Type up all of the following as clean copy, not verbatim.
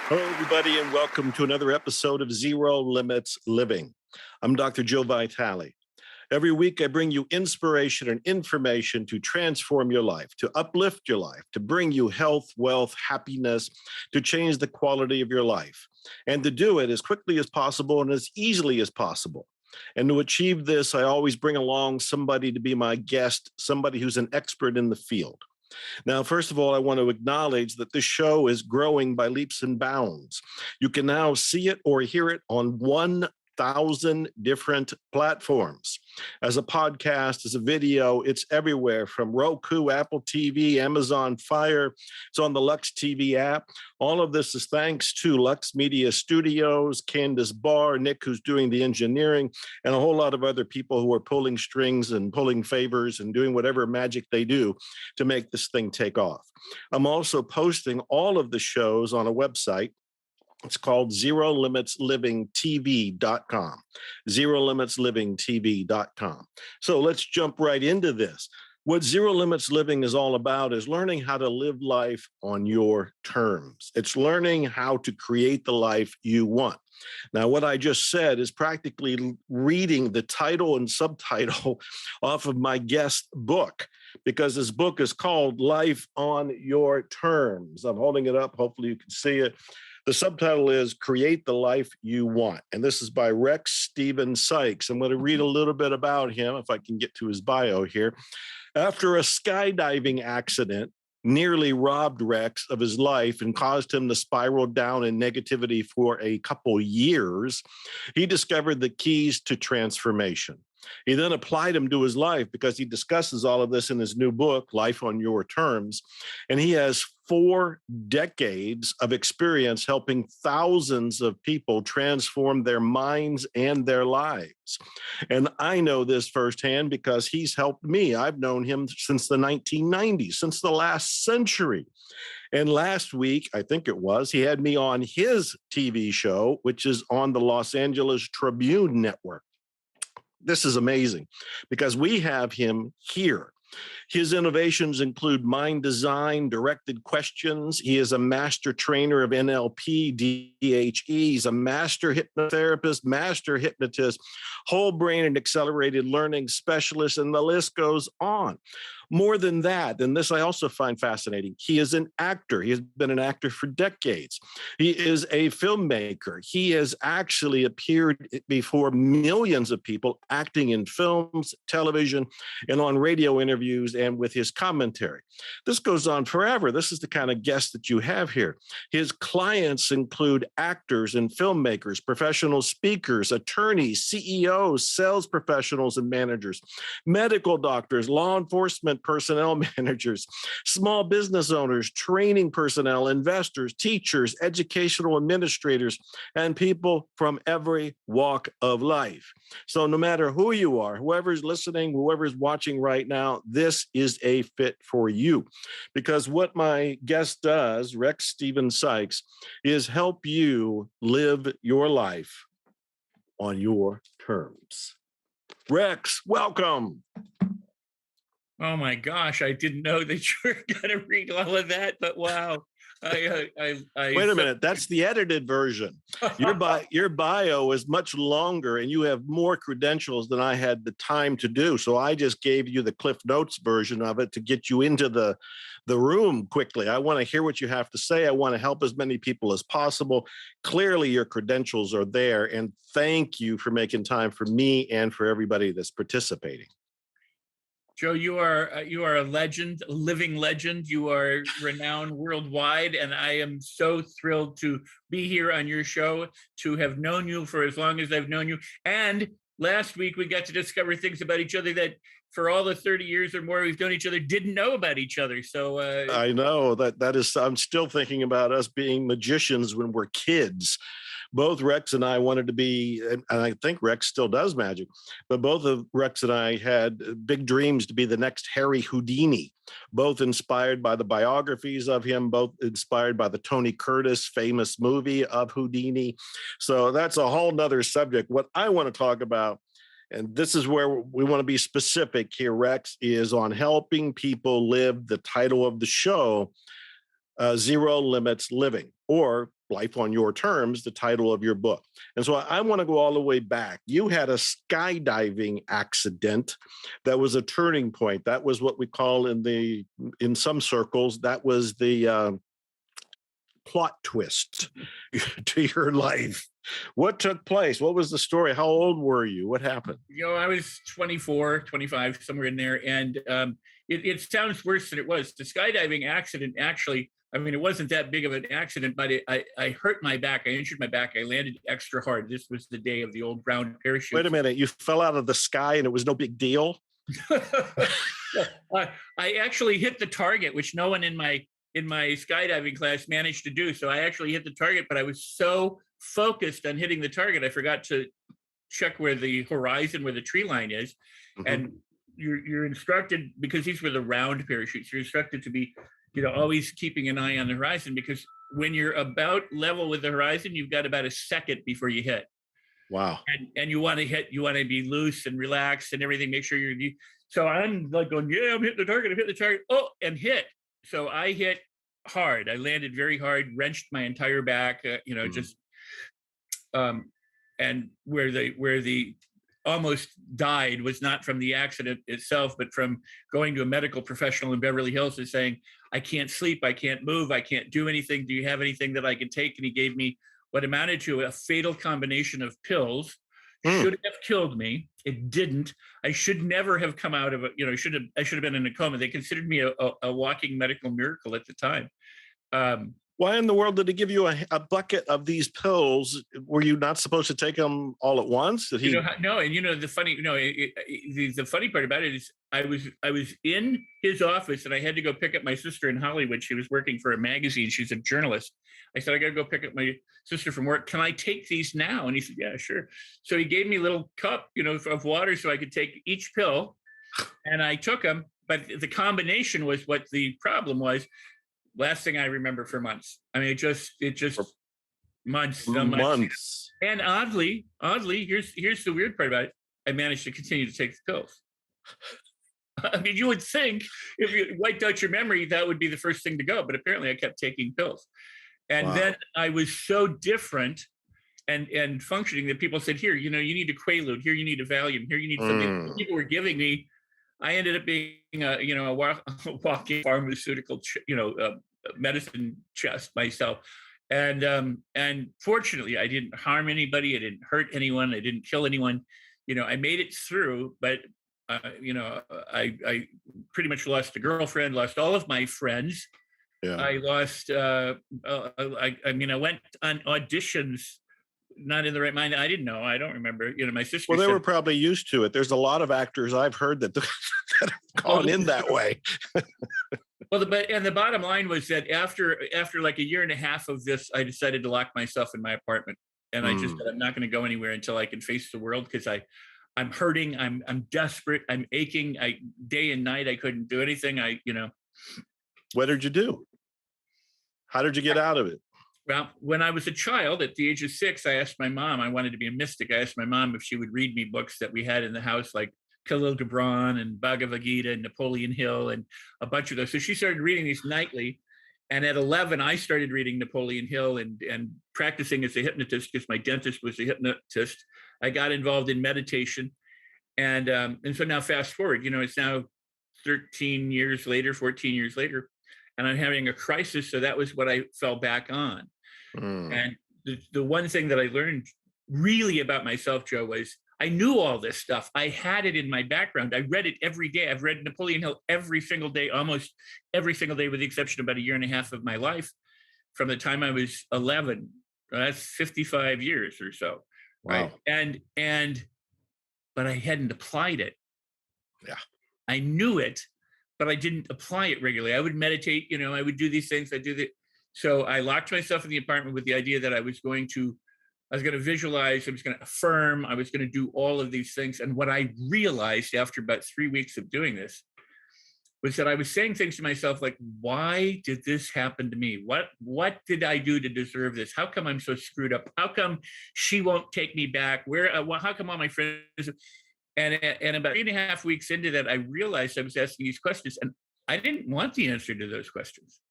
Hello, everybody, and welcome to another episode of Zero Limits Living. I'm Dr. Joe Vitale. Every week, I bring you inspiration and information to transform your life, to uplift your life, to bring you health, wealth, happiness, to change the quality of your life, and to do it as quickly as possible and as easily as possible. And to achieve this, I always bring along somebody to be my guest, somebody who's an expert in the field. Now, first of all, I want to acknowledge that this show is growing by leaps and bounds. You can now see it or hear it on 1,000 different platforms. As a podcast, as a video, it's everywhere from Roku, Apple TV, Amazon Fire. It's on the Lux TV app. All of this is thanks to Lux Media Studios, Candace Barr, Nick, who's doing the engineering, and a whole lot of other people who are pulling strings and pulling favors and doing whatever magic they do to make this thing take off. I'm also posting all of the shows on a website. It's called ZeroLimitsLivingTV.com. ZeroLimitsLivingTV.com. So let's jump right into this. What Zero Limits Living is all about is learning how to live life on your terms. It's learning how to create the life you want. Now, what I just said is practically reading the title and subtitle off of my guest book, because this book is called Life on Your Terms. I'm holding it up. Hopefully you can see it. The subtitle is Create the Life You Want. And this is by Steven Sikes. I'm going to read a little bit about him, if I can get to his bio here. After a skydiving accident nearly robbed Rex of his life and caused him to spiral down in negativity for a couple years, he discovered the keys to transformation. He then applied them to his life because he discusses all of this in his new book, Life on Your Terms. And he has 4 decades of experience helping thousands of people transform their minds and their lives. And I know this firsthand because he's helped me. I've known him since the 1990s, since the last century. And last week, I think it was, he had me on his TV show, which is on the Los Angeles Tribune Network. This is amazing because we have him here. His innovations include mind design, directed questions. He is a master trainer of NLP, DHE. He's a master hypnotherapist, master hypnotist, whole brain and accelerated learning specialist, and the list goes on. More than that, and this I also find fascinating, he is an actor. He has been an actor for decades. He is a filmmaker. He has actually appeared before millions of people acting in films, television, and on radio interviews and with his commentary. This goes on forever. This is the kind of guest that you have here. His clients include actors and filmmakers, professional speakers, attorneys, CEOs, sales professionals and managers, medical doctors, law enforcement personnel managers, small business owners, training personnel, investors, teachers, educational administrators, and people from every walk of life. So no matter who you are, whoever's listening, whoever's watching right now, this is a fit for you. Because what my guest does, Steven Sikes, is help you live your life on your terms. Rex, welcome. Oh my gosh, I didn't know that you were going to read all of that, but wow. Wait a minute, that's the edited version. Your bio is much longer and you have more credentials than I had the time to do. So I just gave you the Cliff Notes version of it to get you into the room quickly. I want to hear what you have to say. I want to help as many people as possible. Clearly your credentials are there, and thank you for making time for me and for everybody that's participating. Joe, you are a legend, a living legend. You are renowned worldwide, and I am so thrilled to be here on your show, to have known you for as long as I've known you. And last week, we got to discover things about each other that for all the 30 years or more we've known each other, didn't know about each other. So I know that is, I'm still thinking about us being magicians when we're kids. Both Rex and I wanted to be, and I think Rex still does magic, but both of Rex and I had big dreams to be the next Harry Houdini, both inspired by the biographies of him, both inspired by the Tony Curtis famous movie of Houdini. So that's a whole nother subject. What I want to talk about, and this is where we want to be specific here, Rex, is on helping people live the title of the show, Zero Limits Living, or Life on Your Terms, the title of your book. And so I want to go all the way back. You had a skydiving accident that was a turning point. That was what we call in some circles, that was the plot twist to your life. What took place? What was the story? How old were you? What happened? I was 24, 25, somewhere in there. And it sounds worse than it was. The skydiving accident, actually, I mean, it wasn't that big of an accident, but I hurt my back. I injured my back. I landed extra hard. This was the day of the old round parachute. Wait a minute. You fell out of the sky and it was no big deal? I actually hit the target, which no one in my skydiving class managed to do. So I actually hit the target, but I was so focused on hitting the target, I forgot to check where the horizon, where the tree line is. Mm-hmm. And you're instructed, because these were the round parachutes, you're instructed to be, always keeping an eye on the horizon, because when you're about level with the horizon, you've got about a second before you hit. Wow. And you want to hit, you want to be loose and relaxed and everything, make sure so I'm like going, yeah, I'm hitting the target, oh, and hit. So I hit hard. I landed very hard, wrenched my entire back, just, and where the almost died was not from the accident itself, but from going to a medical professional in Beverly Hills and saying, I can't sleep, I can't move, I can't do anything. Do you have anything that I can take? And he gave me what amounted to a fatal combination of pills. Should have killed me. It didn't. I should never have come out of it. I should have been in a coma. They considered me a walking medical miracle at the time. Why in the world did he give you a bucket of these pills? Were you not supposed to take them all at once? Did he? No. And the funny, the funny part about it is I was in his office and I had to go pick up my sister in Hollywood. She was working for a magazine. She's a journalist. I said, I got to go pick up my sister from work. Can I take these now? And he said, yeah, sure. So he gave me a little cup, of water so I could take each pill, and I took them. But the combination was what the problem was. Last thing I remember for months. I mean, it just months. And oddly, here's the weird part about it. I managed to continue to take the pills. I mean, you would think if you wiped out your memory, that would be the first thing to go. But apparently I kept taking pills. And then I was so different and functioning that people said, here, you need a Quaalude, here you need a Valium, here you need something. People were giving me. I ended up being a walking pharmaceutical, medicine chest myself. And fortunately, I didn't harm anybody. I didn't hurt anyone. I didn't kill anyone. I made it through, but I pretty much lost a girlfriend, lost all of my friends. Yeah. I lost, I went on auditions, not in the right mind. I didn't know. I don't remember. My sister. Well, they were probably used to it. There's a lot of actors I've heard that have gone in that way. Well, the bottom line was that after like a year and a half of this, I decided to lock myself in my apartment, and I just said, I'm not going to go anywhere until I can face the world, because I'm hurting. I'm desperate. I'm aching. Day and night, I couldn't do anything. What did you do? How did you get out of it? Well, when I was a child, at the age of 6, I asked my mom, I wanted to be a mystic. I asked my mom if she would read me books that we had in the house, like Khalil Gibran and Bhagavad Gita and Napoleon Hill and a bunch of those. So she started reading these nightly. And at 11, I started reading Napoleon Hill and practicing as a hypnotist, because my dentist was a hypnotist. I got involved in meditation. And so now fast forward, it's now 13 years later, 14 years later, and I'm having a crisis. So that was what I fell back on. And the one thing that I learned really about myself, Joe, was I knew all this stuff. I had it in my background. I read it every day. I've read Napoleon Hill every single day, almost every single day, with the exception of about a year and a half of my life, from the time I was 11. That's 55 years or so. Wow. Right. But I hadn't applied it. Yeah. I knew it, but I didn't apply it regularly. I would meditate, I would do these things. So I locked myself in the apartment with the idea that I was going to visualize, I was going to affirm, I was going to do all of these things. And what I realized after about 3 weeks of doing this was that I was saying things to myself like, why did this happen to me? What did I do to deserve this? How come I'm so screwed up? How come she won't take me back? How come all my friends? And about 3.5 weeks into that, I realized I was asking these questions, and I didn't want the answer to those questions.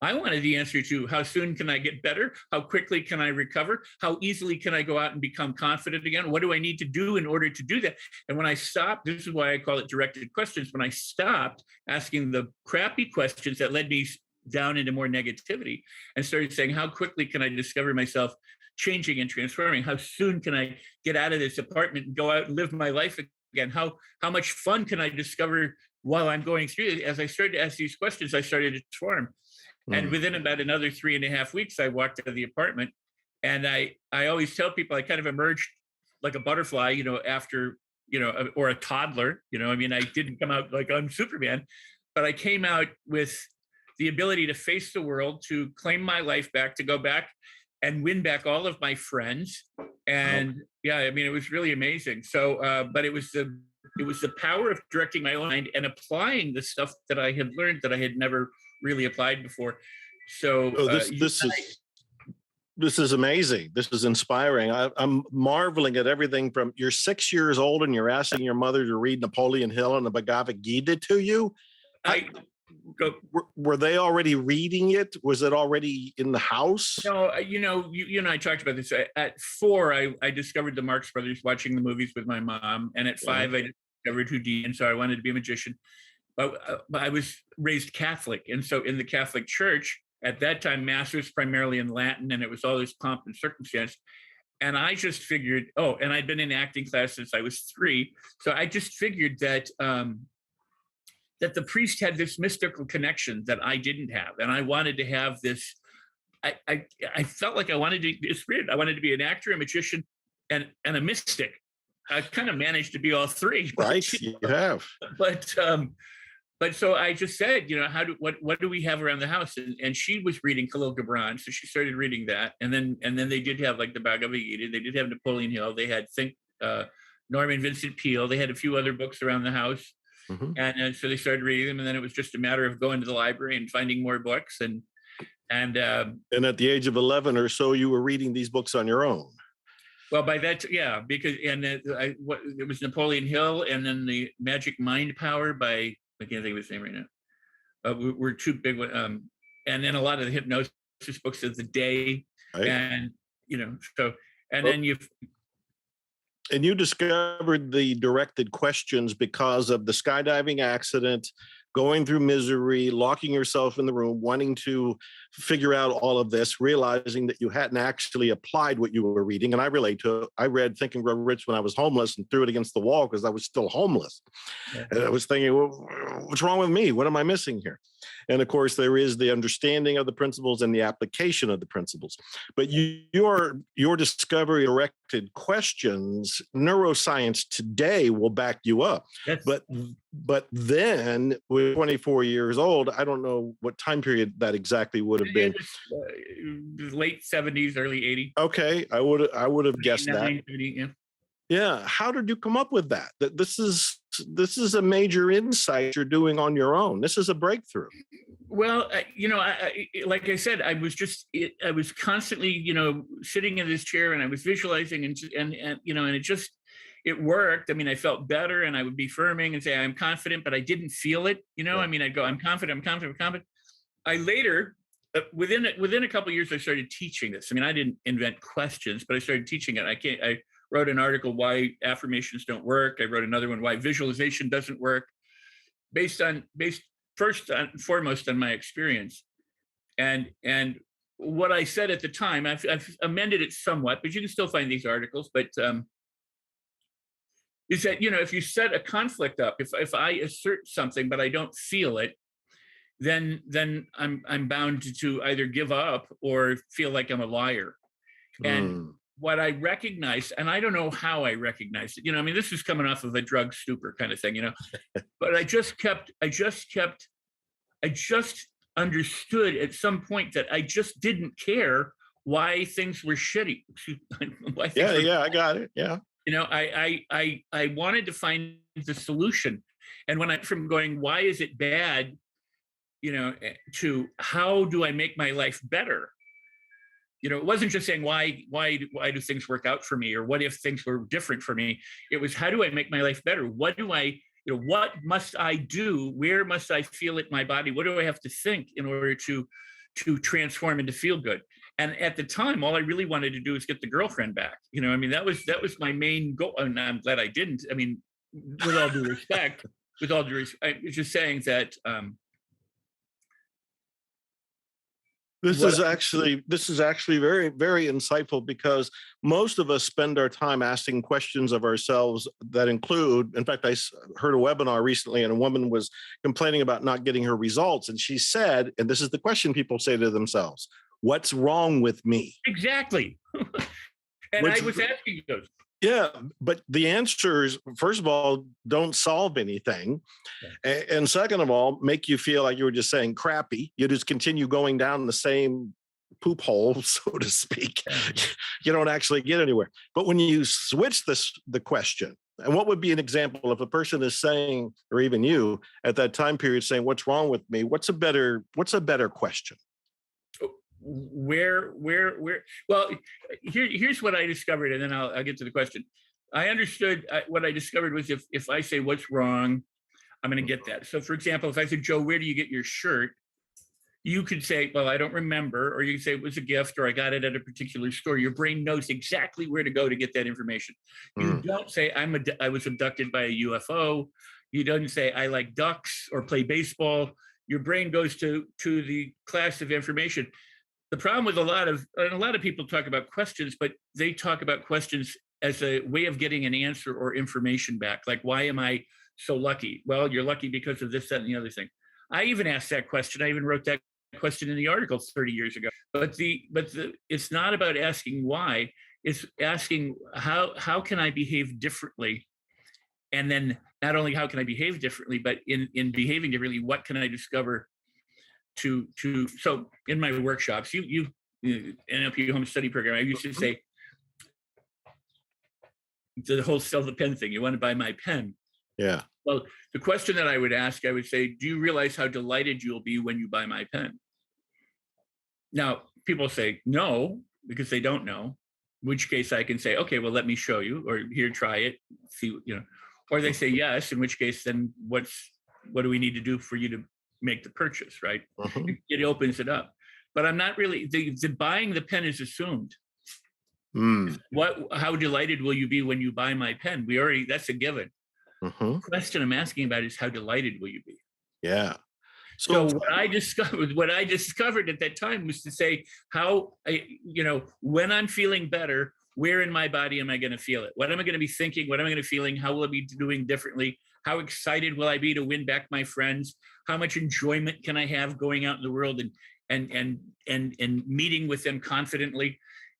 I wanted the answer to how soon can I get better? How quickly can I recover? How easily can I go out and become confident again? What do I need to do in order to do that? And when I stopped, this is why I call it directed questions. When I stopped asking the crappy questions that led me down into more negativity and started saying, how quickly can I discover myself changing and transforming? How soon can I get out of this apartment and go out and live my life again? How much fun can I discover while I'm going through it? As I started to ask these questions, I started to transform. And within about another 3.5 weeks, I walked out of the apartment. And I always tell people I kind of emerged like a butterfly, after, or a toddler, I mean, I didn't come out like I'm Superman, but I came out with the ability to face the world, to claim my life back, to go back and win back all of my friends. And yeah, I mean, it was really amazing. So, but it was the power of directing my own mind and applying the stuff that I had learned that I had never really applied before. So this is amazing. This is inspiring. I'm marveling at everything from you're 6 years old and you're asking your mother to read Napoleon Hill and the Bhagavad Gita to you. Were they already reading it? Was it already in the house? No, you and I talked about this. At 4, I discovered the Marx Brothers watching the movies with my mom. And at 5, I discovered Houdini. And so I wanted to be a magician. But I was raised Catholic. And so in the Catholic Church, at that time, Mass was primarily in Latin, and it was all this pomp and circumstance. And I just figured, and I'd been in acting class since I was 3. So I just figured that that the priest had this mystical connection that I didn't have. And I wanted to have this, I felt like I wanted to, it's weird. I wanted to be an actor, a magician, and a mystic. I kind of managed to be all 3. Right, you have. But so I just said, what do we have around the house? And she was reading Khalil Gibran, so she started reading that. And then they did have like the Bhagavad Gita. They did have Napoleon Hill. They had Norman Vincent Peale. They had a few other books around the house. Mm-hmm. And so they started reading them. And then it was just a matter of going to the library and finding more books. And at the age of 11 or so, you were reading these books on your own. Well, by that, yeah, because it was Napoleon Hill, and then the Magic Mind Power by, I can't think of his name right now. We're too big. And then a lot of the hypnosis books of the day, right. And then you. And you discovered the directed questions because of the skydiving accident, going through misery, locking yourself in the room, wanting to figure out all of this, realizing that you hadn't actually applied what you were reading. And I relate to it. I read Think and Grow Rich when I was homeless and threw it against the wall because I was still homeless. Yeah. And I was thinking, well, what's wrong with me? What am I missing here? And of course, there is the understanding of the principles and the application of the principles. But your discovery directed questions, neuroscience today will back you up. Yes. But then, with 24 years old, I don't know what time period that exactly would have been. Late 70s, early 80s. Okay, I would have guessed that. 70, yeah. Yeah, how did you come up with that? That this is a major insight you're doing on your own. This is a breakthrough. Well, I like I said, I was constantly, sitting in this chair, and I was visualizing, and it worked. I mean, I felt better, and I would be affirming and say, I'm confident, but I didn't feel it. Yeah. I mean, I'd go, I'm confident. I later, within a couple of years, I started teaching this. I mean, I didn't invent questions, but I started teaching it. I wrote an article, Why Affirmations Don't Work. I wrote another one, Why Visualization Doesn't Work, based first and foremost on my experience. And what I said at the time, I've amended it somewhat, but you can still find these articles. But is that, if you set a conflict up, if I assert something but I don't feel it, then I'm bound to either give up or feel like I'm a liar. And what I recognized, and I don't know how I recognized it, I mean, this is coming off of a drug stupor kind of thing, but I just understood at some point that I just didn't care why things were shitty. I got it. Yeah. I wanted to find the solution. And when from going, why is it bad, to how do I make my life better? It wasn't just saying why do things work out for me, or what if things were different for me? It was, how do I make my life better? What must I do? Where must I feel it in my body? What do I have to think in order to to transform and to feel good. And at the time, all I really wanted to do was get the girlfriend back. I mean, that was my main goal. And I'm glad I didn't. I mean, with all due respect, I was just saying that This what is actually very, very insightful, because most of us spend our time asking questions of ourselves that include, in fact, heard a webinar recently, and a woman was complaining about not getting her results. And she said, and this is the question people say to themselves: what's wrong with me? exactly. And Which, I was asking those. yeah, but the answers, first of all, don't solve anything. And second of all, make you feel like you were just saying crappy. You just continue going down the same poop hole, so to speak. You don't actually get anywhere. But when you switch the question, and what would be an example if a person is saying, or even you at that time period saying, what's wrong with me? What's a better question? Where well, here's what I discovered, and then I'll get to the question. I understood what I discovered was if I say what's wrong, I'm going to get that. So for example, if I said, Joe, where do you get your shirt? You could say, well, I don't remember, or you could say it was a gift, or I got it at a particular store. Your brain knows exactly where to go to get that information. You don't say I was abducted by a UFO. You don't say I like ducks or play baseball. Your brain goes to the class of information. The problem with a lot of people talk about questions, but they talk about questions as a way of getting an answer or information back. Like, why am I so lucky? Well, you're lucky because of this, that, and the other thing. I even asked that question. I even wrote that question in the article 30 years ago. But it's not about asking why. It's asking how can I behave differently? And then not only how can I behave differently, but in behaving differently, what can I discover so in my workshops, you NLP home study program, I used to say the whole sell the pen thing. You want to buy my pen? Yeah. Well, the question that I would ask, I would say, do you realize how delighted you'll be when you buy my pen? Now, people say no, because they don't know, in which case I can say, okay, well, let me show you, or here, try it, see, or they say yes, in which case then what do we need to do for you to make the purchase, right? It opens it up. But I'm not really, the buying the pen is assumed. How delighted will you be when you buy my pen? That's a given. The question I'm asking about is how delighted will you be? Yeah. So what I discovered at that time was to say when I'm feeling better, where in my body am I going to feel it? What am I going to be thinking? What am I going to be feeling? How will I be doing differently? How excited will I be to win back my friends? How much enjoyment can I have going out in the world and meeting with them confidently?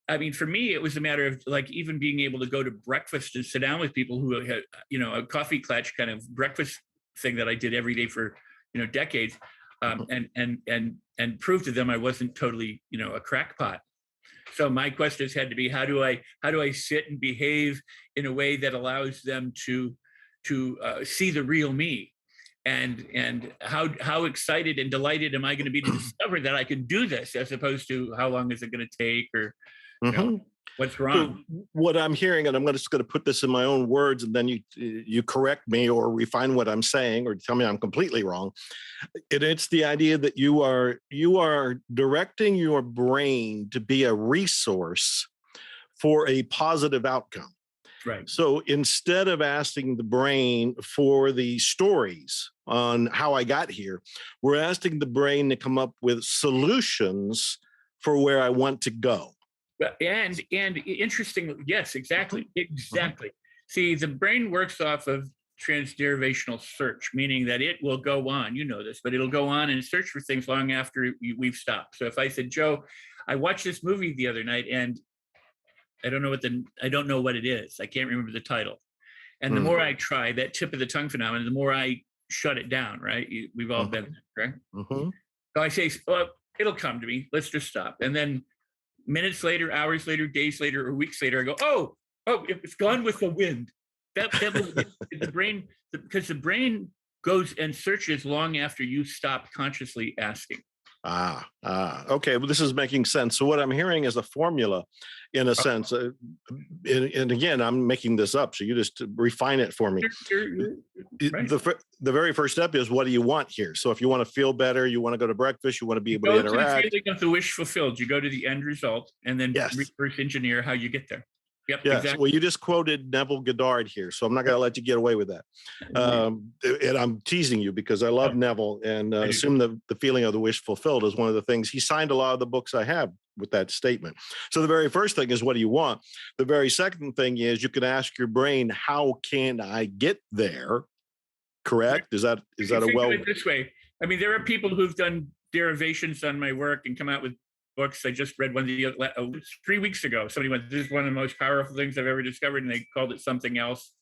I mean, for me, it was a matter of like even being able to go to breakfast and sit down with people who had, a coffee clutch kind of breakfast thing that I did every day for, decades, and prove to them I wasn't totally, a crackpot. So my questions had to be, how do I sit and behave in a way that allows them to see the real me? And how excited and delighted am I going to be to discover that I can do this, as opposed to how long is it going to take, or what's wrong? So what I'm hearing, and I'm just going to put this in my own words, and then you correct me or refine what I'm saying, or tell me I'm completely wrong. It's the idea that you are directing your brain to be a resource for a positive outcome. Right. So instead of asking the brain for the stories on how I got here, we're asking the brain to come up with solutions for where I want to go. And interesting, yes, exactly. See, the brain works off of transderivational search, meaning that it will go on, this, but it'll go on and search for things long after we've stopped. So if I said, Joe, I watched this movie the other night and I don't know what it is. I can't remember the title. And the more I try that tip of the tongue phenomenon, the more I shut it down, right? We've all been there, right? So I say, oh, it'll come to me. Let's just stop. And then minutes later, hours later, days later, or weeks later, I go, oh, it's gone with the wind. The brain, because the brain goes and searches long after you stop consciously asking. Okay. Well, this is making sense. So what I'm hearing is a formula, in a sense. And again, I'm making this up, so you just refine it for me. Right. The very first step is, what do you want here? So if you want to feel better, you want to go to breakfast, you want to be You able to go to the interact. feeling of the wish fulfilled. You go to the end result and then Yes. reverse engineer how you get there. Yep, Yes. exactly. Well, you just quoted Neville Goddard here, so I'm not going to let you get away with that. And I'm teasing you because I love Neville, and assume the feeling of the wish fulfilled is one of the things. He signed a lot of the books I have with that statement. So the very first thing is, what do you want? The very second thing is, you can ask your brain, how can I get there? Correct? Is that a Think well? of it this way. I mean, there are people who've done derivations on my work and come out with books. I just read one 3 weeks ago. Somebody went, "This is one of the most powerful things I've ever discovered," and they called it something else.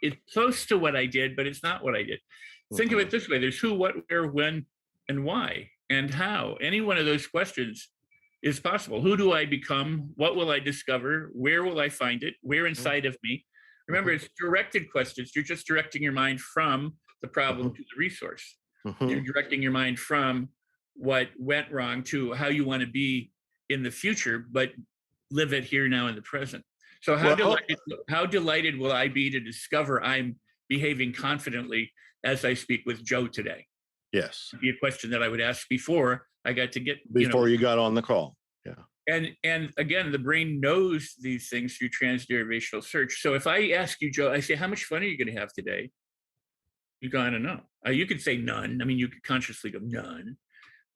It's close to what I did, but it's not what I did. Think of it this way: there's who, what, where, when, and why, and how. Any one of those questions is possible. Who do I become? What will I discover? Where will I find it? Where inside of me? Remember, it's directed questions. You're just directing your mind from the problem to the resource. You're directing your mind from what went wrong to how you want to be in the future, but live it here, now, in the present. So how delighted will I be to discover I'm behaving confidently as I speak with Joe today? Yes. Be a question that I would ask before I got to get Before you got on the call. Yeah. And again, the brain knows these things through transderivational search. So if I ask you, Joe, I say, how much fun are you going to have today? You go, I don't know. You could say none. I mean, you could consciously go none,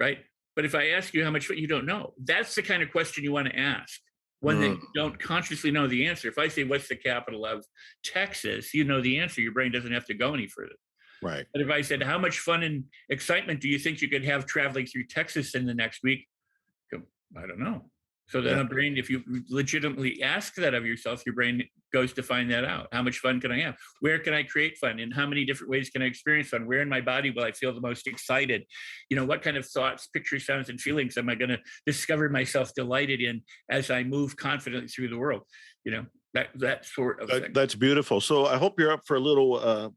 right? But if I ask you how much fun, you don't know. That's the kind of question you want to ask, one that you don't consciously know the answer. If I say, what's the capital of Texas? You know the answer. Your brain doesn't have to go any further. Right. But if I said, how much fun and excitement do you think you could have traveling through Texas in the next week? Go, I don't know. So then the brain, if you legitimately ask that of yourself, your brain goes to find that out. How much fun can I have? Where can I create fun? In how many different ways can I experience fun? Where in my body will I feel the most excited? What kind of thoughts, pictures, sounds, and feelings am I going to discover myself delighted in as I move confidently through the world? That sort of thing. That's beautiful. So I hope you're up for a little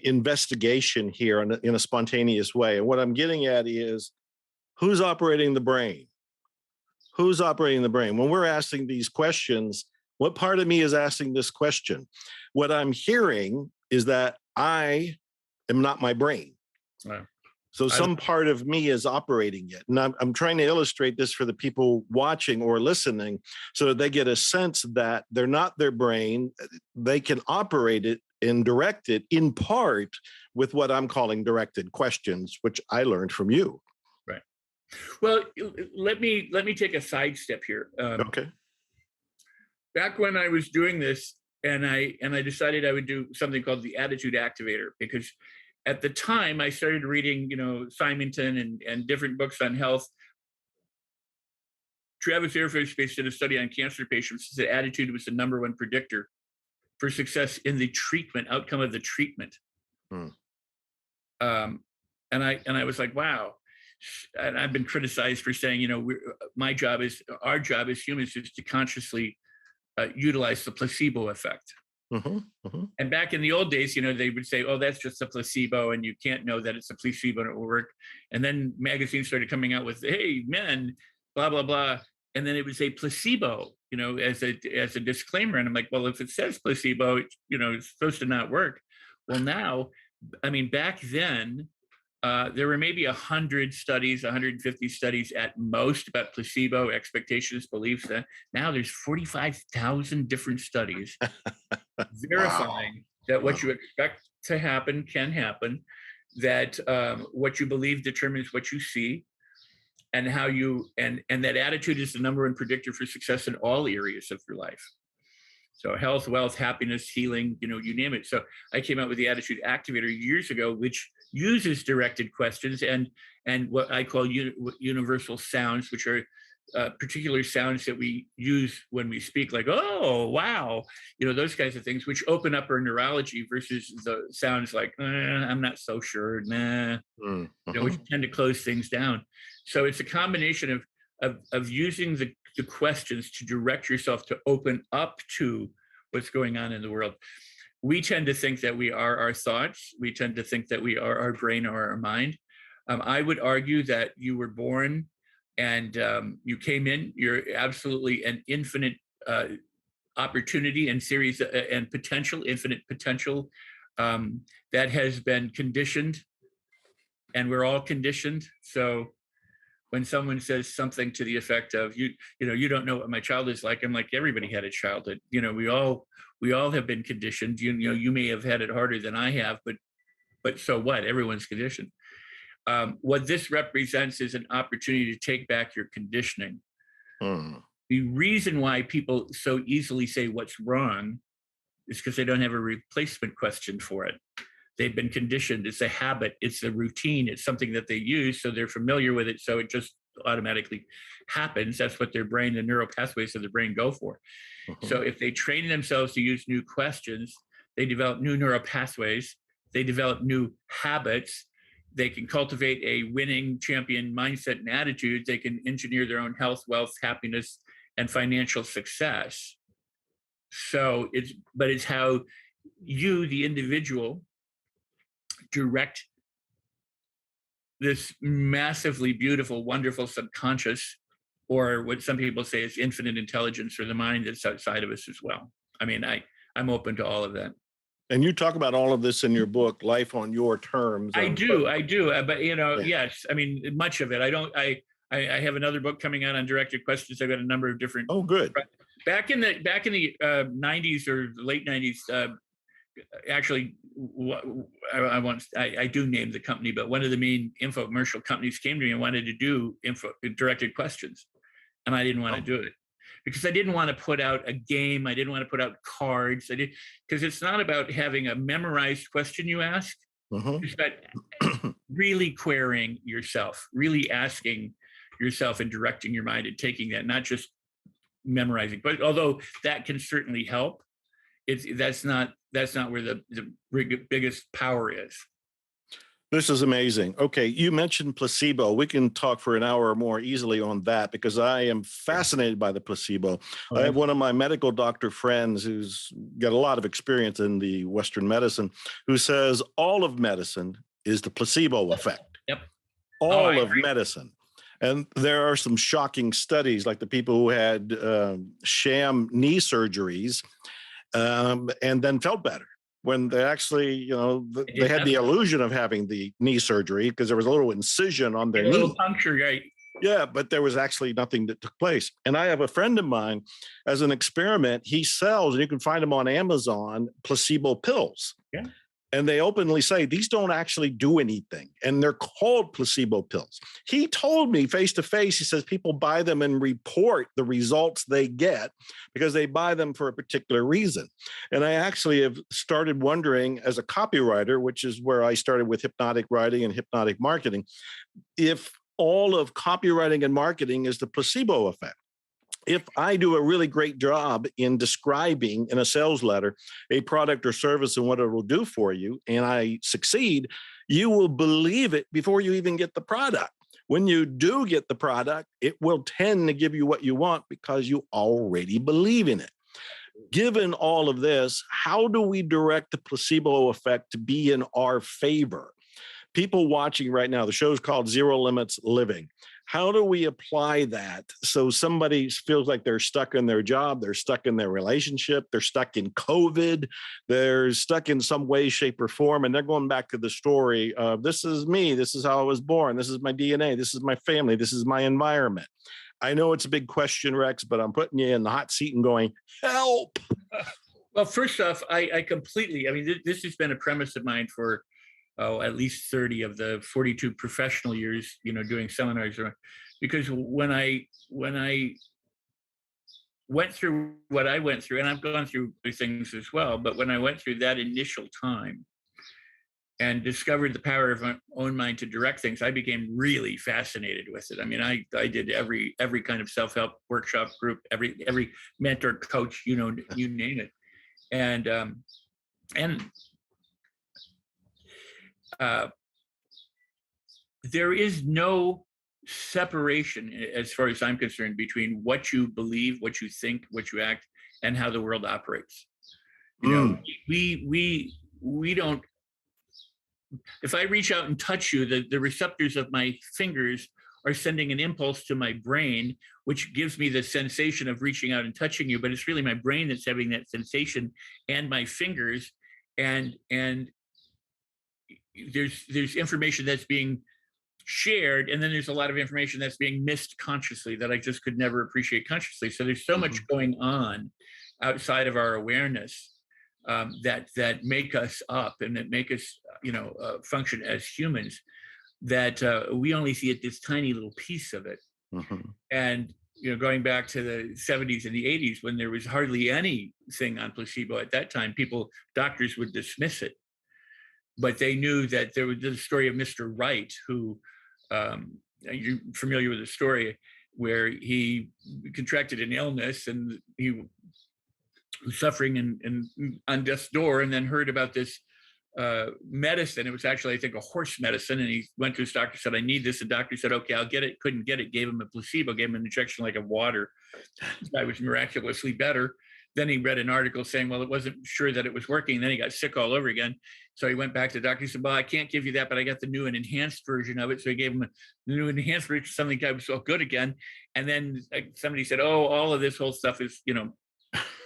investigation here in a spontaneous way. And what I'm getting at is, who's operating the brain? Who's operating the brain? When we're asking these questions, what part of me is asking this question? What I'm hearing is that I am not my brain. Wow. So some part of me is operating it. And I'm trying to illustrate this for the people watching or listening so that they get a sense that they're not their brain. They can operate it and direct it in part with what I'm calling directed questions, which I learned from you. Right. Well, let me take a sidestep here. Okay. Back when I was doing this, and I decided I would do something called the Attitude Activator, because at the time I started reading, Simonton and different books on health. Travis Air Force Base did a study on cancer patients. Said attitude was the number one predictor for success in the outcome of the treatment. And I was like, wow. And I've been criticized for saying, our job as humans is to consciously utilize the placebo effect. And back in the old days, they would say, oh, that's just a placebo, and you can't know that it's a placebo and it will work. And then magazines started coming out with, hey, men, blah, blah, blah. And then it would say placebo, as a disclaimer. And I'm like, well, if it says placebo, it's supposed to not work. Well, now, I mean, back then, there were maybe 100 studies, 150 studies at most about placebo, expectations, beliefs. Now there's 45,000 different studies verifying that what you expect to happen can happen, that what you believe determines what you see, and how and that attitude is the number one predictor for success in all areas of your life. So health, wealth, happiness, healing, you name it. So I came out with the Attitude Activator years ago, which uses directed questions and what I call universal sounds, which are particular sounds that we use when we speak, like, oh, wow, those kinds of things, which open up our neurology versus the sounds like, I'm not so sure, nah, which tend to close things down. So it's a combination of using the questions to direct yourself to open up to what's going on in the world. We tend to think that we are our thoughts. We tend to think that we are our brain or our mind. I would argue that you were born and you came in, you're absolutely an infinite opportunity and series and potential, infinite potential that has been conditioned, and we're all conditioned. So when someone says something to the effect of you know, you don't know what my child is like, I'm like, everybody had a childhood. You know, we all have been conditioned. You know, you may have had it harder than I have, but so what? Everyone's conditioned. What this represents is an opportunity to take back your conditioning. The reason why people so easily say what's wrong is because they don't have a replacement question for it. They've been conditioned. It's a habit. It's a routine. It's something that they use. So they're familiar with it. So it just automatically happens. That's what their brain, the neural pathways of the brain go for. So if they train themselves to use new questions, they develop new neural pathways. They develop new habits. They can cultivate a winning champion mindset and attitude. They can engineer their own health, wealth, happiness, and financial success. So it's how you, the individual, direct this massively beautiful, wonderful subconscious, or what some people say is infinite intelligence, or the mind that's outside of us as well. I mean, I'm open to all of that. And you talk about all of this in your book, Life on Your Terms. I do. But you know, Yeah. yes. I mean, much of it. I have another book coming out on directed questions. I've got a number of different. Oh, good. Back in the 90s or late 90s, actually, I do name the company, but one of the main infomercial companies came to me and wanted to do directed questions, and I didn't want to do it because I didn't want to put out a game. I didn't want to put out cards. Because it's not about having a memorized question you ask. It's about really querying yourself, really asking yourself and directing your mind and taking that, not just memorizing. But although that can certainly help, that's not where the biggest power is. This is amazing. Okay, you mentioned placebo. We can talk for an hour or more easily on that because I am fascinated by the placebo. I have one of my medical doctor friends who's got a lot of experience in the Western medicine who says all of medicine is the placebo effect. Yep. All of medicine. And there are some shocking studies, like the people who had sham knee surgeries and then felt better when they actually, you know, they had the illusion of having the knee surgery because there was a little incision on their knee. A little puncture, right? Yeah, but there was actually nothing that took place. And I have a friend of mine, as an experiment, he sells, and you can find them on Amazon, placebo pills. Yeah. And they openly say these don't actually do anything. And they're called placebo pills. He told me face to face, he says people buy them and report the results they get because they buy them for a particular reason. And I actually have started wondering, as a copywriter, which is where I started with hypnotic writing and hypnotic marketing, if all of copywriting and marketing is the placebo effect. If I do a really great job in describing in a sales letter a product or service and what it will do for you, and I succeed, you will believe it before you even get the product. When you do get the product, it will tend to give you what you want because you already believe in it. Given all of this, how do we direct the placebo effect to be in our favor? People watching right now, the show's called Zero Limits Living. How do we apply that so somebody feels like they're stuck in their job, they're stuck in their relationship, they're stuck in COVID, they're stuck in some way, shape, or form, and they're going back to the story of this is me, this is how I was born, this is my DNA, this is my family, this is my environment. I know it's a big question, Rex, but I'm putting you in the hot seat and going, help. Well, first off, I completely, I mean, this has been a premise of mine for at least 30 of the 42 professional years, you know, doing seminars. Because when I went through what I went through, and I've gone through things as well, but when I went through that initial time and discovered the power of my own mind to direct things, I became really fascinated with it. I mean, I did every kind of self-help workshop group, every mentor, coach, you know, you name it. And there is no separation, as far as I'm concerned, between what you believe, what you think, what you act, and how the world operates. You know, we don't if I reach out and touch you, the receptors of my fingers are sending an impulse to my brain, which gives me the sensation of reaching out and touching you. But it's really my brain that's having that sensation, and my fingers, and there's information that's being shared, and then there's a lot of information that's being missed consciously that I just could never appreciate consciously. So there's so much going on outside of our awareness, that make us up and that make us, function as humans, that we only see it this tiny little piece of it. And going back to the 70s and the 80s, when there was hardly anything on placebo at that time, doctors would dismiss it. But they knew that there was the story of Mr. Wright, who, you're familiar with the story, where he contracted an illness and he was suffering on death's door, and then heard about this medicine. It was actually, I think, a horse medicine. And he went to his doctor, said, I need this. The doctor said, okay, I'll get it. Couldn't get it. Gave him a placebo, gave him an injection like of water. This guy was miraculously better. Then he read an article saying, well, it wasn't sure that it was working. Then he got sick all over again. So he went back to the doctor. He said, well, I can't give you that, but I got the new and enhanced version of it. So he gave him the new and enhanced version. Suddenly the guy was so good again. And then somebody said, oh, all of this whole stuff is,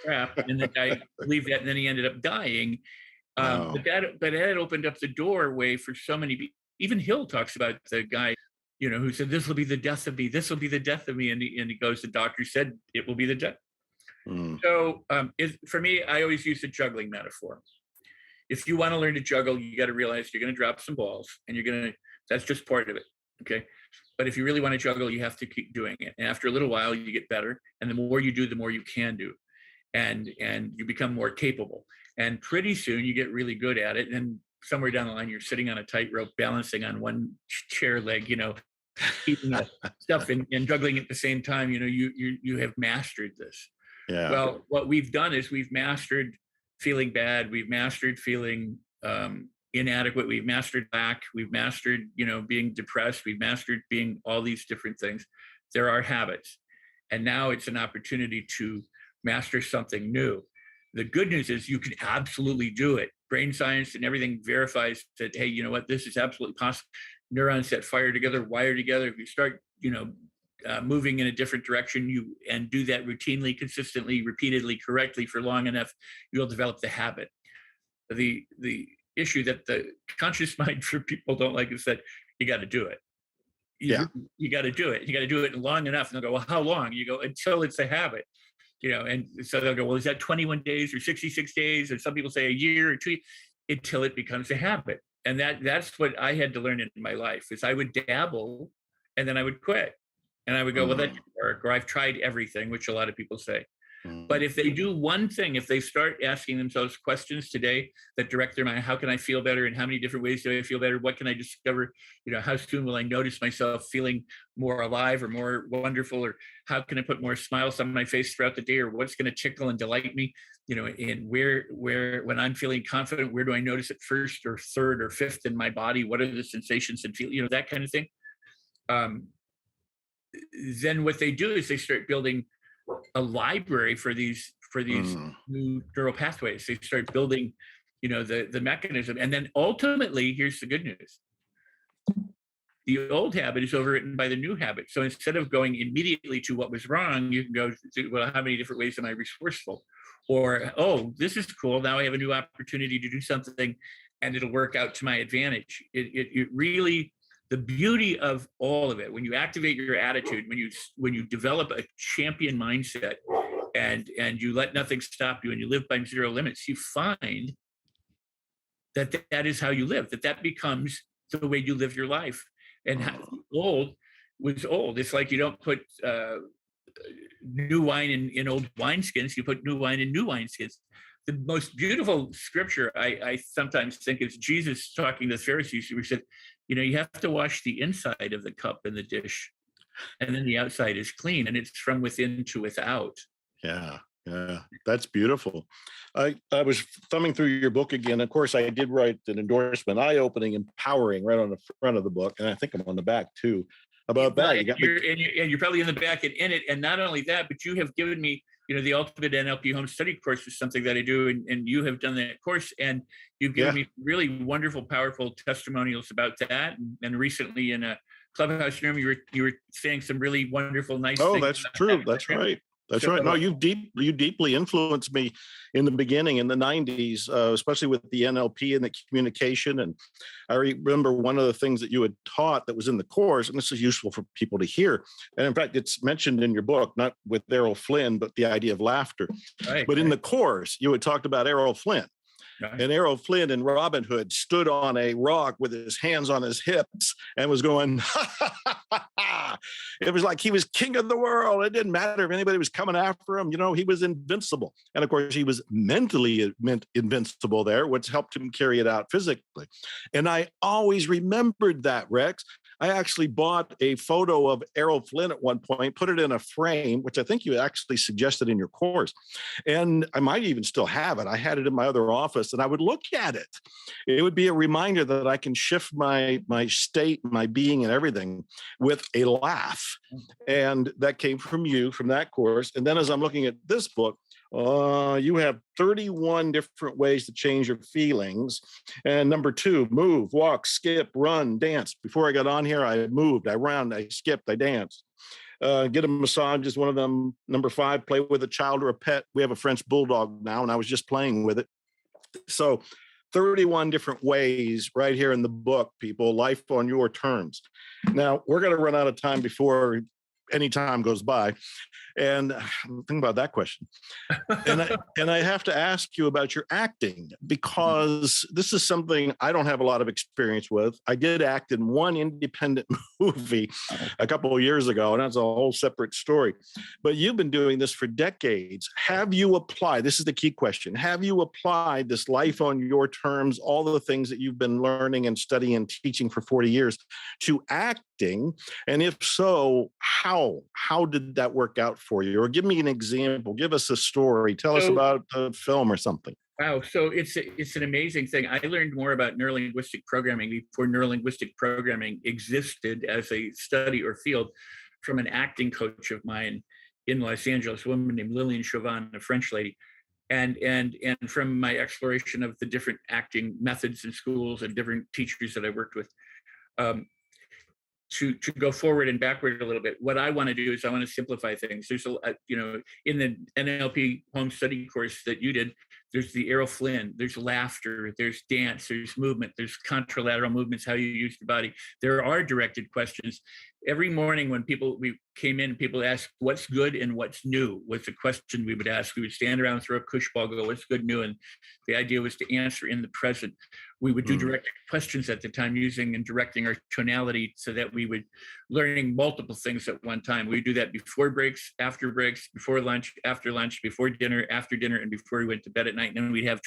crap. And the guy believed that. And then he ended up dying. But that opened up the doorway for so many people. Even Hill talks about the guy, who said, this will be the death of me. This will be the death of me. And he goes, the doctor said it will be the death. So for me, I always use the juggling metaphor. If you want to learn to juggle, you got to realize you're going to drop some balls, and that's just part of it. Okay. But if you really want to juggle, you have to keep doing it. And after a little while, you get better. And the more you do, the more you can do. And you become more capable. And pretty soon you get really good at it. And somewhere down the line, you're sitting on a tightrope, balancing on one chair leg, keeping stuff and juggling at the same time. You have mastered this. Yeah. Well, what we've done is we've mastered feeling bad. We've mastered feeling inadequate. We've mastered lack. We've mastered, being depressed. We've mastered being all these different things. There are habits. And now it's an opportunity to master something new. The good news is you can absolutely do it. Brain science and everything verifies that, hey, you know what, this is absolutely possible. Neurons that fire together, wire together. If you start, moving in a different direction, and do that routinely, consistently, repeatedly, correctly for long enough, you'll develop the habit. The issue that the conscious mind for people don't like is that you got to do it. You got to do it. You got to do it long enough. And they'll go, well, how long? You go, until it's a habit. And so they'll go, well, is that 21 days or 66 days? Or some people say a year or 2, until it becomes a habit. And that's what I had to learn in my life, is I would dabble and then I would quit. And I would go, well, that didn't work, or I've tried everything, which a lot of people say. But if they do one thing, if they start asking themselves questions today that direct their mind, how can I feel better? And how many different ways do I feel better? What can I discover? How soon will I notice myself feeling more alive or more wonderful? Or how can I put more smiles on my face throughout the day? Or what's going to tickle and delight me? And where, when I'm feeling confident, where do I notice it first or third or fifth in my body? What are the sensations and feel, that kind of thing. Then what they do is they start building a library for these new neural pathways. They start building, the mechanism. And then ultimately, here's the good news. The old habit is overwritten by the new habit. So instead of going immediately to what was wrong, you can go to, well, how many different ways am I resourceful? Or, oh, this is cool. Now I have a new opportunity to do something and it'll work out to my advantage. It really, the beauty of all of it, when you activate your attitude, when you develop a champion mindset and you let nothing stop you and you live by zero limits, you find that is how you live, that becomes the way you live your life. And old was old. It's like you don't put new wine in old wineskins, you put new wine in new wineskins. The most beautiful scripture I sometimes think is Jesus talking to the Pharisees, who said, you have to wash the inside of the cup and the dish, and then the outside is clean, and it's from within to without. Yeah, that's beautiful. I was thumbing through your book again. Of course, I did write an endorsement, eye-opening, empowering, right on the front of the book, and I think I'm on the back too. About that, you're probably in the back and in it, and not only that, but you have given me, the Ultimate NLP Home Study course is something that I do, and you have done that course, and you've given me really wonderful, powerful testimonials about that. And recently in a Clubhouse room, you were saying some really wonderful, nice things. Oh, that's true. That's right. That's right. No, you deeply influenced me in the beginning in the 90s, especially with the NLP and the communication. And I remember one of the things that you had taught that was in the course, and this is useful for people to hear. And in fact, it's mentioned in your book, not with Errol Flynn, but the idea of laughter. Right, but in the course, you had talked about Errol Flynn. Right. And Errol Flynn in Robin Hood stood on a rock with his hands on his hips and was going, ha, ha, ha, ha, ha. It was like he was king of the world. It didn't matter if anybody was coming after him. He was invincible. And of course, he was mentally invincible there, which helped him carry it out physically. And I always remembered that, Rex. I actually bought a photo of Errol Flynn at one point, put it in a frame, which I think you actually suggested in your course. And I might even still have it. I had it in my other office and I would look at it. It would be a reminder that I can shift my state, my being and everything with a laugh. And that came from you, from that course. And then as I'm looking at this book, you have 31 different ways to change your feelings. And number 2, move, walk, skip, run, dance. Before I got on here, I moved, I ran, I skipped, I danced. Get a massage is one of them. Number 5, play with a child or a pet. We have a French bulldog now, and I was just playing with it. So 31 different ways right here in the book, people, life on your terms. Now, we're going to run out of time before any time goes by. And think about that question. And I have to ask you about your acting, because this is something I don't have a lot of experience with. I did act in one independent movie a couple of years ago, and that's a whole separate story. But you've been doing this for decades. Have you applied? This is the key question. Have you applied this life on your terms, all the things that you've been learning and studying and teaching for 40 years to acting? And if so, how did that work out for you? Or give me an example. Give us a story. Tell us about a film or something. Wow. So it's an amazing thing. I learned more about neurolinguistic programming before neurolinguistic programming existed as a study or field from an acting coach of mine in Los Angeles, a woman named Lillian Chauvin, a French lady. And from my exploration of the different acting methods in schools and different teachers that I worked with, to go forward and backward a little bit. What I want to do is I want to simplify things. There's in the NLP home study course that you did, there's the Errol Flynn, there's laughter, there's dance, there's movement, there's contralateral movements, how you use the body. There are directed questions. Every morning when we came in, people asked, what's good and what's new was the question we would ask. We would stand around, throw a push ball, go, what's good, new? And the idea was to answer in the present. We would do directed questions at the time, using and directing our tonality so that we would learning multiple things at one time. We do that before breaks, after breaks, before lunch, after lunch, before dinner, after dinner, and before we went to bed at night. And then we'd have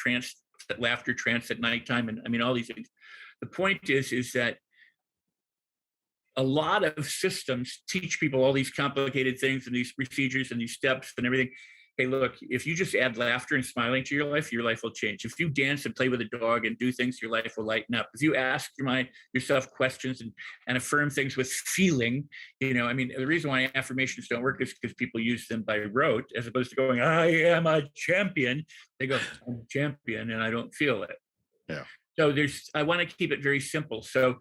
laughter trance at nighttime. And I mean, all these things. The point is that a lot of systems teach people all these complicated things and these procedures and these steps and everything. Hey, look, if you just add laughter and smiling to your life will change. If you dance and play with a dog and do things, your life will lighten up. If you ask yourself questions and affirm things with feeling, I mean, the reason why affirmations don't work is because people use them by rote, as opposed to going, I am a champion. They go, I'm a champion and I don't feel it. Yeah. So I want to keep it very simple. So,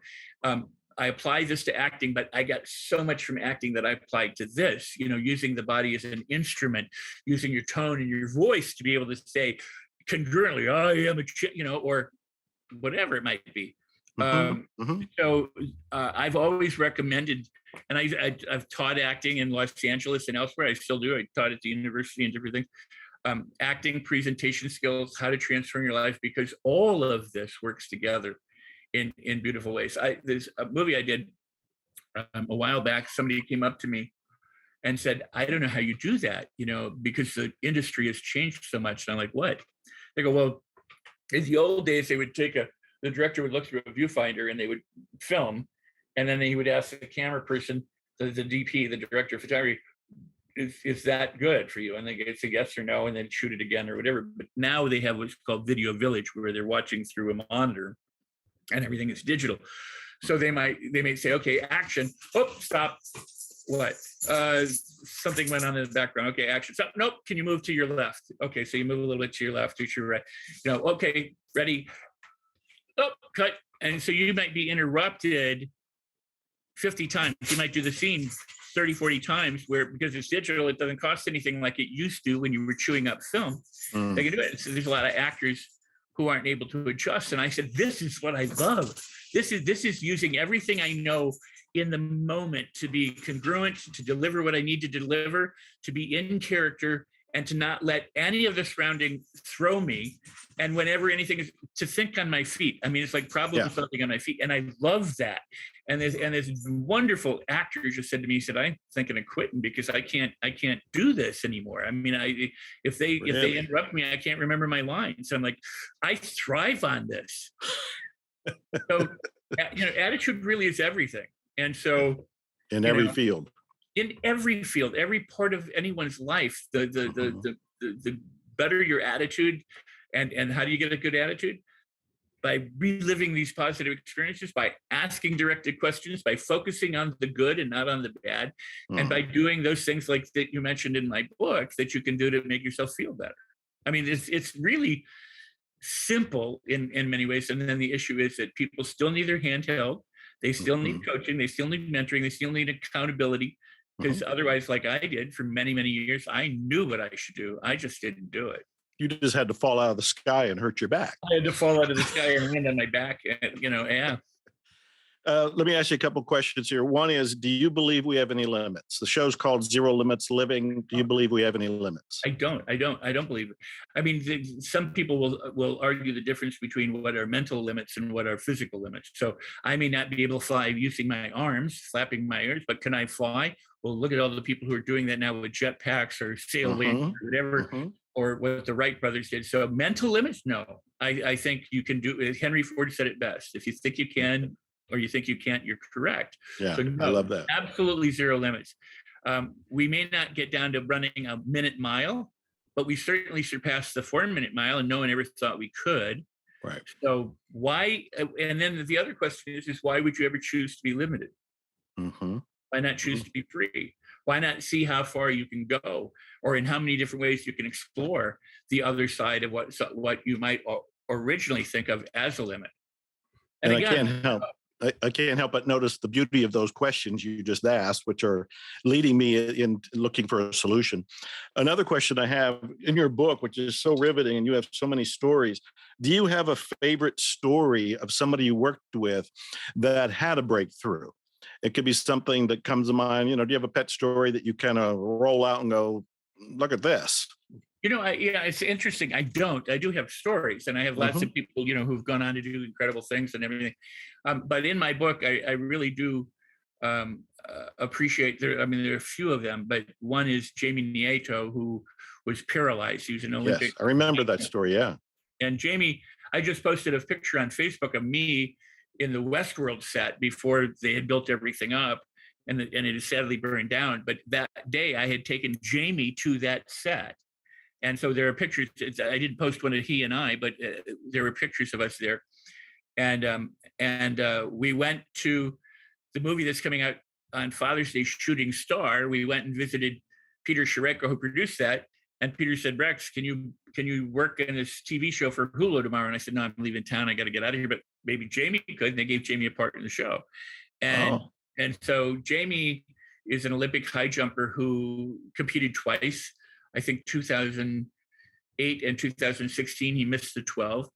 I apply this to acting, but I got so much from acting that I applied to this, using the body as an instrument, using your tone and your voice to be able to say congruently, I am or whatever it might be. So I've always recommended, and I've taught acting in Los Angeles and elsewhere. I still do. I taught at the university and different things. Acting, presentation skills, how to transform your life, because all of this works together in beautiful ways. There's a movie I did a while back. Somebody came up to me and said, I don't know how you do that, because the industry has changed so much. And I'm like, what? They go, well, in the old days, they would the director would look through a viewfinder and they would film. And then he would ask the camera person, the DP, the director of photography, is that good for you? And they say yes or no, and then shoot it again or whatever. But now they have what's called Video Village, where they're watching through a monitor and everything is digital. So they might say, okay, action, stop. What? Something went on in the background. Okay, action. So, nope. Can you move to your left? Okay, so you move a little bit to your left or to your right. Okay, ready. Oh, cut. And so you might be interrupted 50 times. You might do the scene 30, 40 times where, because it's digital, it doesn't cost anything like it used to when you were chewing up film. They can do it. So there's a lot of actors who aren't able to adjust. And I said, this is what I love. This is using everything I know in the moment to be congruent, to deliver what I need to deliver, to be in character, and to not let any of the surrounding throw me. And whenever anything is, to think on my feet. I mean, it's like problem solving on my feet. And I love that. And there's wonderful actors just said to me, he said, I'm thinking of quitting because I can't do this anymore. I mean, if they interrupt me, I can't remember my lines. So I'm like, I thrive on this. So, attitude really is everything. And so in every field, every part of anyone's life, the better your attitude. And how do you get a good attitude? By reliving these positive experiences, by asking directed questions, by focusing on the good and not on the bad, and by doing those things like that you mentioned in my book that you can do to make yourself feel better. I mean, it's really simple in many ways. And then the issue is that people still need their hand held. They still need coaching. They still need mentoring. They still need accountability. Because otherwise, like I did for many, many years, I knew what I should do. I just didn't do it. You just had to fall out of the sky and hurt your back. I had to fall out of the sky and land on my back. Yeah. Let me ask you a couple of questions here. One is, do you believe we have any limits? The show's called Zero Limits Living. Do you believe we have any limits? I don't believe it. I mean, some people will argue the difference between what are mental limits and what are physical limits. So I may not be able to fly using my arms, flapping my ears, but can I fly? Well, look at all the people who are doing that now with jetpacks or sailways or whatever, or what the Wright brothers did. So mental limits, no. I think you can do it. Henry Ford said it best. If you think you can, or you think you can't, you're correct. Yeah, so no, I love that. Absolutely zero limits. We may not get down to running a minute mile, but we certainly surpassed the 4-minute mile, and no one ever thought we could. Right. So why? And then the other question is why would you ever choose to be limited? Why not choose to be free? Why not see how far you can go, or in how many different ways you can explore the other side of what you might originally think of as a limit? And again, I can't help but notice the beauty of those questions you just asked, which are leading me in looking for a solution. Another question I have in your book, which is so riveting, and you have so many stories. Do you have a favorite story of somebody you worked with that had a breakthrough? It could be something that comes to mind. Do you have a pet story that you kind of roll out and go, look at this? It's interesting. I do have stories, and I have lots of people, who've gone on to do incredible things and everything. But in my book, I really do appreciate there. I mean, there are a few of them, but one is Jamie Nieto, who was paralyzed. He was an Olympic. Yes, I remember that story. Yeah. And Jamie, I just posted a picture on Facebook of me in the Westworld set before they had built everything up, and it is sadly burned down. But that day, I had taken Jamie to that set. And so there are pictures. I didn't post one of he and I, but there were pictures of us there. And we went to the movie that's coming out on Father's Day, Shooting Star. We went and visited Peter Shereko, who produced that. And Peter said, Rex, can you work in this TV show for Hulu tomorrow? And I said, no, I'm leaving town. I got to get out of here. But maybe Jamie could. And they gave Jamie a part in the show. And so Jamie is an Olympic high jumper who competed twice. I think 2008 and 2016, he missed the 12.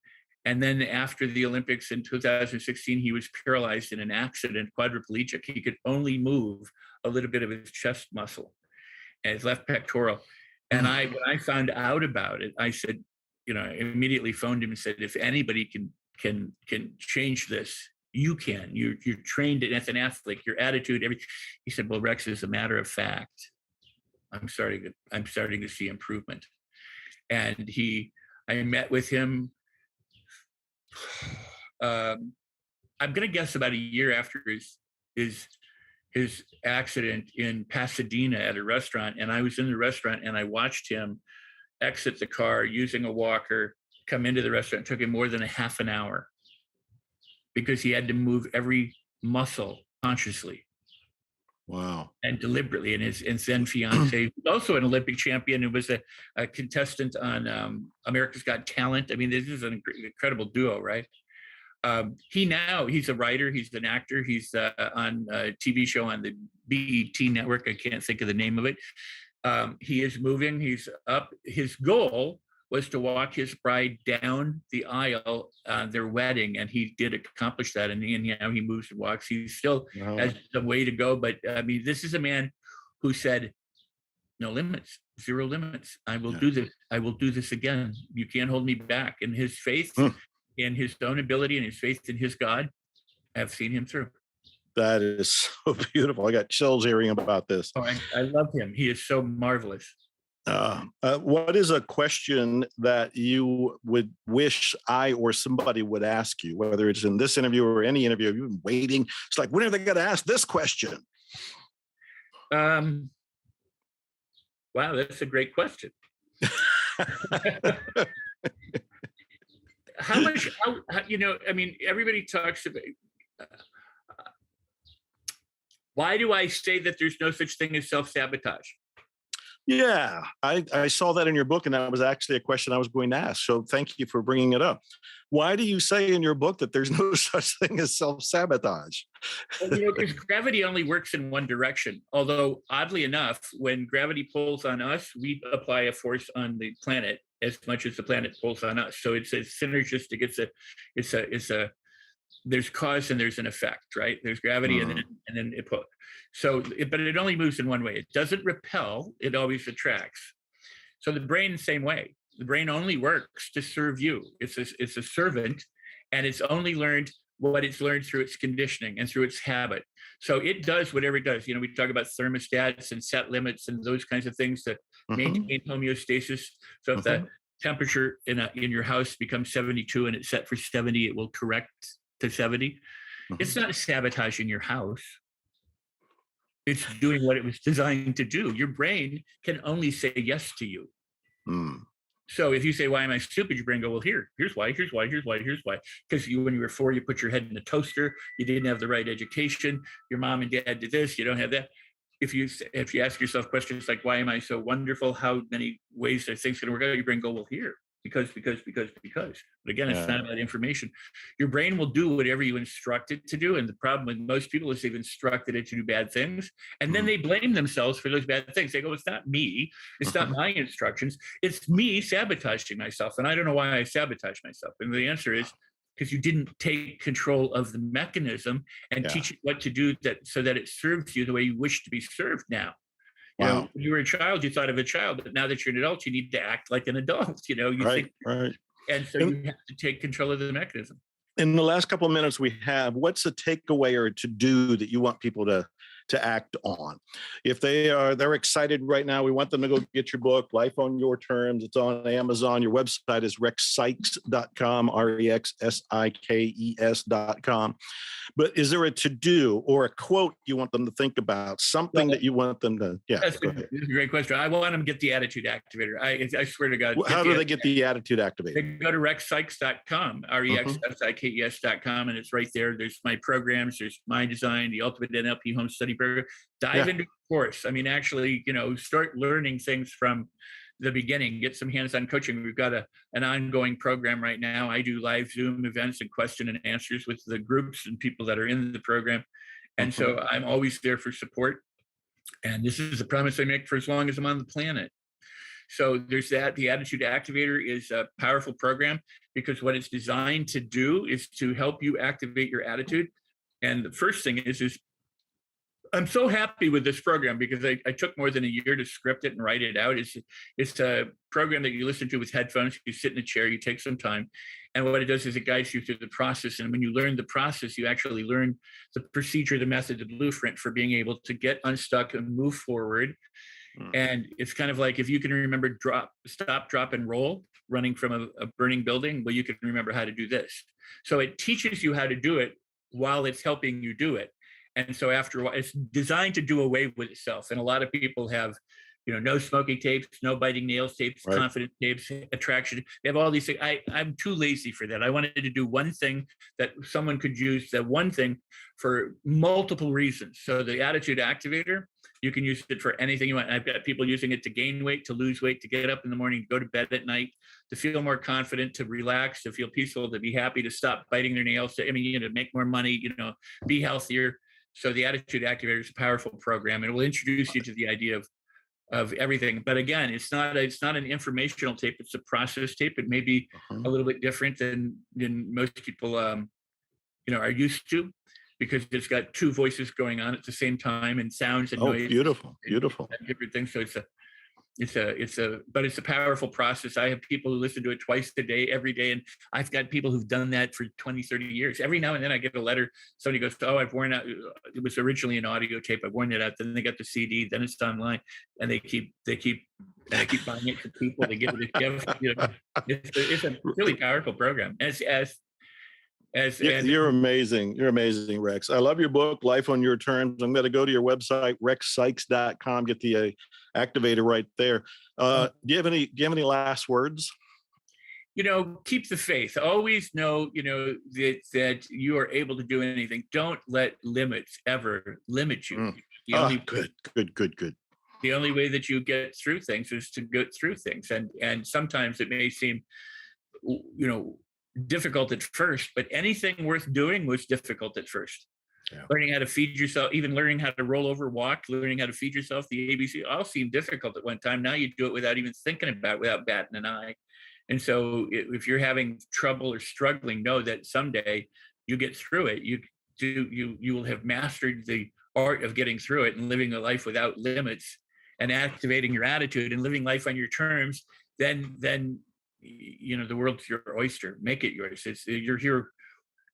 And then after the Olympics in 2016, he was paralyzed in an accident, quadriplegic. He could only move a little bit of his chest muscle and his left pectoral. And when I found out about it, I said, I immediately phoned him and said, if anybody can change this, you can. You're trained as an athlete, your attitude, everything. He said, well, Rex, as a matter of fact, I'm starting to see improvement. And I met with him. I'm going to guess about a year after his accident in Pasadena at a restaurant. And I was in the restaurant and I watched him exit the car using a walker, come into the restaurant. It took him more than a half an hour because he had to move every muscle consciously. Wow. and deliberately. And his then fiance, also an Olympic champion, who was a contestant on America's Got Talent. I mean, this is an incredible duo, right? He's a writer, he's an actor, he's on a TV show on the BET network. I can't think of the name of it. He is moving, he's up. His goal was to walk his bride down the aisle on their wedding, and he did accomplish that. And now he moves and walks. He still has some way to go, but I mean, this is a man who said, "No limits, zero limits. I will do this. I will do this again. You can't hold me back." And his faith in his own ability and his faith in his God have seen him through. That is so beautiful. I got chills hearing about this. Oh, I love him. He is so marvelous. What is a question that you would wish I or somebody would ask you, whether it's in this interview or any interview? You've been waiting. It's like, when are they going to ask this question? Wow, that's a great question. How much, I mean, everybody talks about, why do I say that there's no such thing as self-sabotage? Yeah, I saw that in your book, and that was actually a question I was going to ask. So thank you for bringing it up. Why do you say in your book that there's no such thing as self-sabotage? Well, because gravity only works in one direction. Although, oddly enough, when gravity pulls on us, we apply a force on the planet as much as the planet pulls on us. So it's a synergistic. There's cause and there's an effect, right? There's gravity and then it pulls. So, but it only moves in one way. It doesn't repel, it always attracts. So the brain, the same way. The brain only works to serve you. It's a servant, and it's only learned what it's learned through its conditioning and through its habit. So it does whatever it does. We talk about thermostats and set limits and those kinds of things to maintain homeostasis. So if the temperature in your house becomes 72 and it's set for 70, it will correct to 70. It's not sabotaging your house. It's doing what it was designed to do. Your brain can only say yes to you. So if you say, "Why am I stupid?" your brain go, "Well, here's why. Because when you were 4, you put your head in a toaster. You didn't have the right education. Your mom and dad did this. You don't have that." If you ask yourself questions like, "Why am I so wonderful? How many ways are things going to work out?" Your brain go, "Well, here. Because." But again, it's not about information. Your brain will do whatever you instruct it to do. And the problem with most people is they've instructed it to do bad things. And then they blame themselves for those bad things. They go, "It's not me. It's not my instructions. It's me sabotaging myself. And I don't know why I sabotage myself." And the answer is because you didn't take control of the mechanism and teach it what to do so that it serves you the way you wish to be served now. When you were a child, you thought of a child, but now that you're an adult, you need to act like an adult. Right. And so you have to take control of the mechanism. In the last couple of minutes we have, what's a takeaway or a to-do that you want people to act on? If they're excited right now, we want them to go get your book, Life on Your Terms. It's on Amazon. Your website is rexsikes.com, REXSIKES.com. But is there a to-do or a quote you want them to think about? Something that you want them to, That's a great question. I want them to get the attitude activator. I swear to God. How do they get the attitude activator? They go to rexsikes.com, REXSIKES.com, and it's right there. There's my programs. There's My Design, the Ultimate NLP Home Study Program. Dive into the course. I mean, actually, start learning things from the beginning. Get some hands-on coaching. We've got an ongoing program right now. I do live Zoom events and question and answers with the groups and people that are in the program. And so I'm always there for support. And this is a promise I make for as long as I'm on the planet. So there's that. The Attitude Activator is a powerful program because what it's designed to do is to help you activate your attitude. And the first thing is I'm so happy with this program because I took more than a year to script it and write it out. It's a program that you listen to with headphones. You sit in a chair, you take some time. And what it does is it guides you through the process. And when you learn the process, you actually learn the procedure, the method, the blueprint for being able to get unstuck and move forward. And it's kind of like if you can remember stop, drop, and roll running from a burning building, well, you can remember how to do this. So it teaches you how to do it while it's helping you do it. And so after a while, it's designed to do away with itself. And a lot of people have, no smoking tapes, no biting nails tapes, Right. confidence tapes, attraction. They have all these things. I'm too lazy for that. I wanted to do one thing that someone could use, that one thing, for multiple reasons. So the attitude activator, you can use it for anything you want. I've got people using it to gain weight, to lose weight, to get up in the morning, to go to bed at night, to feel more confident, to relax, to feel peaceful, to be happy, to stop biting their nails, to make more money, be healthier. So the attitude activator is a powerful program, and it will introduce you to the idea of everything. But again, it's not an informational tape. It's a process tape. It may be a little bit different than most people, are used to, because it's got two voices going on at the same time, and sounds and noise. Beautiful. And different things. So it's a powerful process. I have people who listen to it twice a day, every day. And I've got people who've done that for 20, 30 years. Every now and then I get a letter. Somebody goes, "Oh, I've worn out. It was originally an audio tape. I've worn it out." Then they got the CD, then it's online, and they keep buying it to people. They give it a gift. It's a really powerful program. You're amazing. You're amazing, Rex. I love your book, Life on Your Terms. I'm going to go to your website, rexsikes.com, get the activator right there. Do you have any last words? Keep the faith. Always know, that you are able to do anything. Don't let limits ever limit you. Good. The only way that you get through things is to go through things. And sometimes it may seem, difficult at first, but anything worth doing was difficult at first. Yeah. Learning how to feed yourself, even learning how to roll over, walk, learning how to feed yourself, the ABC, all seemed difficult at one time. Now you do it without even thinking about it, without batting an eye. And so if you're having trouble or struggling, know that someday you get through it. You will have mastered the art of getting through it and living a life without limits and activating your attitude and living life on your terms. Then the world's your oyster. Make it yours. You're here.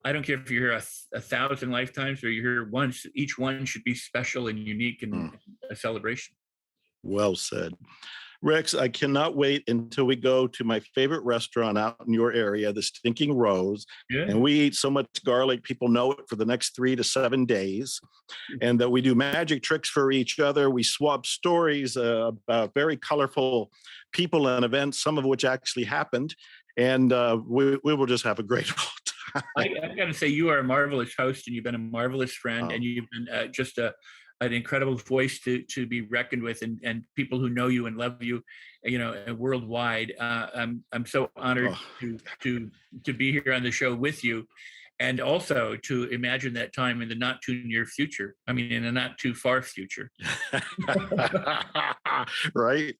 I don't care if you're here 1,000 lifetimes or you're here once. Each one should be special and unique and a celebration. Well said. Rex, I cannot wait until we go to my favorite restaurant out in your area, the Stinking Rose. Yeah. And we eat so much garlic, people know it for the next 3 to 7 days. And that we do magic tricks for each other. We swap stories about very colorful people and events, some of which actually happened. And we will just have a great time. I've got to say, you are a marvelous host, and you've been a marvelous friend, and you've been just an incredible voice to be reckoned with, and people who know you and love you, worldwide. I'm so honored to be here on the show with you, and also to imagine that time in the not too near future. I mean, in the not too far future, right?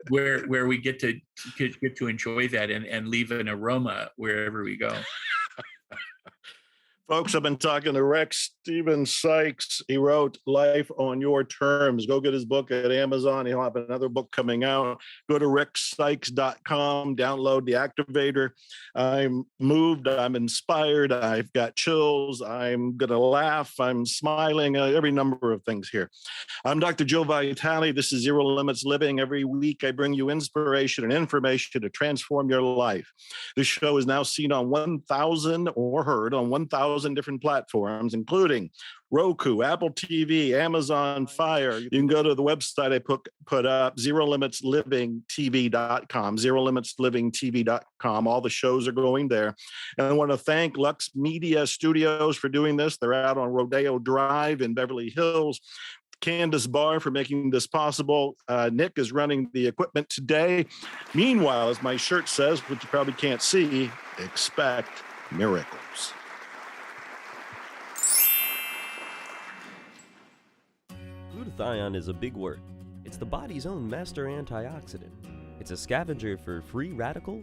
Where we get to enjoy that and leave an aroma wherever we go. Folks, I've been talking to Rex Steven Sikes. He wrote Life on Your Terms. Go get his book at Amazon. He'll have another book coming out. Go to rexsikes.com, download the activator. I'm moved. I'm inspired. I've got chills. I'm going to laugh. I'm smiling. Every number of things here. I'm Dr. Joe Vitale. This is Zero Limits Living. Every week, I bring you inspiration and information to transform your life. This show is now seen on 1,000 or heard on 1,000 different platforms, including Roku, Apple TV, Amazon Fire. You can go to the website I put up, ZeroLimitsLivingTV.com, ZeroLimitsLivingTV.com. All the shows are going there. And I want to thank Lux Media Studios for doing this. They're out on Rodeo Drive in Beverly Hills. Candace Barr for making this possible. Nick is running the equipment today. Meanwhile, as my shirt says, which you probably can't see, expect miracles. Glutathione is a big word. It's the body's own master antioxidant. It's a scavenger for free radical,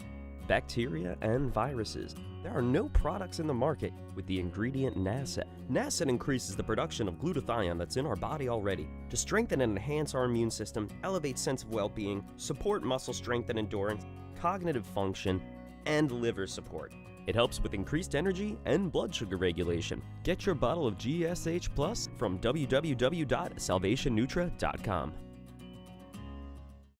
bacteria, and viruses. There are no products in the market with the ingredient NASET. NASET increases the production of glutathione that's in our body already to strengthen and enhance our immune system, elevate sense of well-being, support muscle strength and endurance, cognitive function, and liver support. It helps with increased energy and blood sugar regulation. Get your bottle of GSH Plus from www.salvationnutra.com.